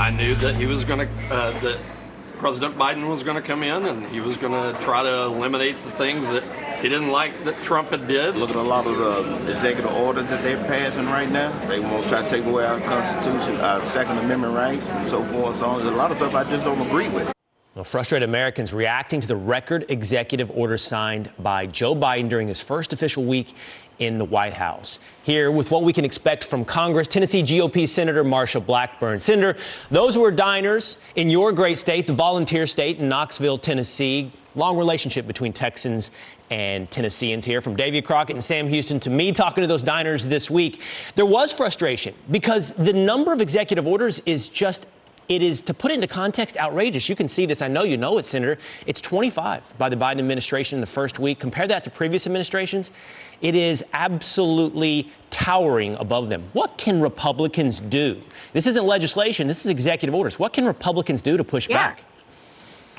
I knew that he was going to, that President Biden was going to come in and he was going to try to eliminate the things that he didn't like that Trump had did. Look at a lot of the executive orders that they're passing right now. They want to try to take away our Constitution, our Second Amendment rights, and so forth and so on. There's a lot of stuff I just don't agree with. Well, frustrated Americans reacting to the record executive order signed by Joe Biden during his first official week in the White House. Here with what we can expect from Congress, Tennessee GOP Senator Marsha Blackburn. Senator, those were diners in your great state, the volunteer state in Knoxville, Tennessee. Long relationship between Texans and Tennesseans here, from Davy Crockett and Sam Houston to me talking to those diners this week. There was frustration because the number of executive orders is just, it is, to put it into context, outrageous. You can see this. I know you know it, Senator. It's 25 by the Biden administration in the first week. Compare that to previous administrations. It is absolutely towering above them. What can Republicans do? This isn't legislation. This is executive orders. What can Republicans do to push back?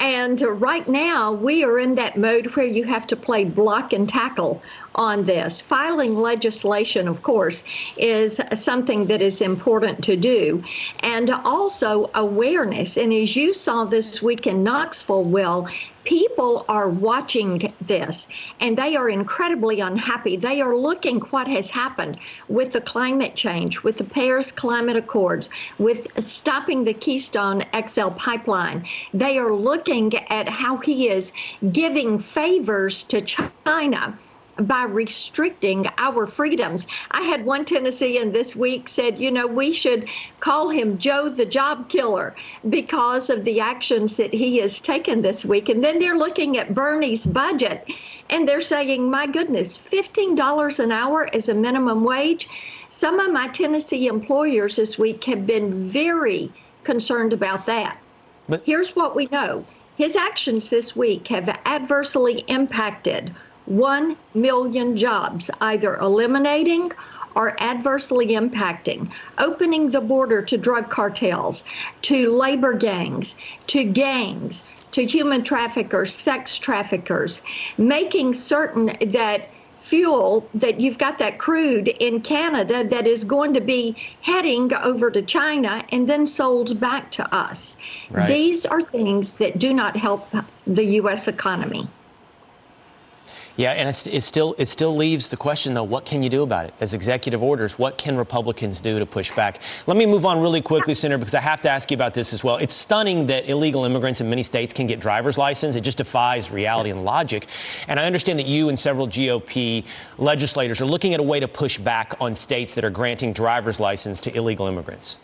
And right now, we are in that mode where you have to play block and tackle on this. Filing legislation, of course, is something that is important to do. And also awareness. And as you saw this week in Knoxville, Will, people are watching this and they are incredibly unhappy. They are looking what has happened with the climate change, with the Paris Climate Accords, with stopping the Keystone XL pipeline. They are looking at how he is giving favors to China by restricting our freedoms. I had one Tennessean this week said, you know, we should call him Joe the Job Killer because of the actions that he has taken this week. And then they're looking at Bernie's budget and they're saying, my goodness, $15 an hour is a minimum wage. Some of my Tennessee employers this week have been very concerned about that. But here's what we know. His actions this week have adversely impacted 1 million jobs, either eliminating or adversely impacting, opening the border to drug cartels, to labor gangs, to human traffickers, sex traffickers, making certain that fuel, that you've got that crude in Canada that is going to be heading over to China and then sold back to us. Right. These are things that do not help the U.S. economy. Yeah, and it still leaves the question, though, what can you do about it? As executive orders, what can Republicans do to push back? Let me move on really quickly, Senator, because I have to ask you about this as well. It's stunning that illegal immigrants in many states can get driver's license. It just defies reality and logic. And I understand that you and several GOP legislators are looking at a way to push back on states that are granting driver's license to illegal immigrants.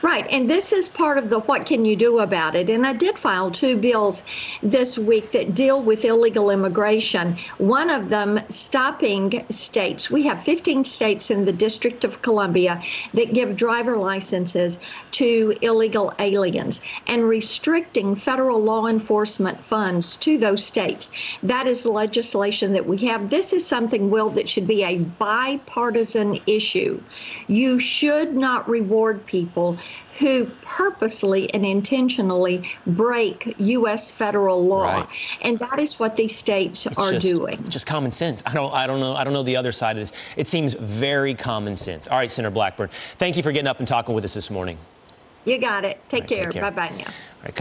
Right. And this is part of the what can you do about it. And I did file 2 bills this week that deal with illegal immigration. One of them stopping states. We have 15 states in the District of Columbia that give driver licenses to illegal aliens and restricting federal law enforcement funds to those states. That is legislation that we have. This is something, Will, that should be a bipartisan issue. You should not reward people who purposely and intentionally break U.S. federal law. Right. And that is what these states are doing. Just common sense. I don't know the other side of this. It seems very common sense. All right, Senator Blackburn, thank you for getting up and talking with us this morning. You got it. Take care. Bye-bye now.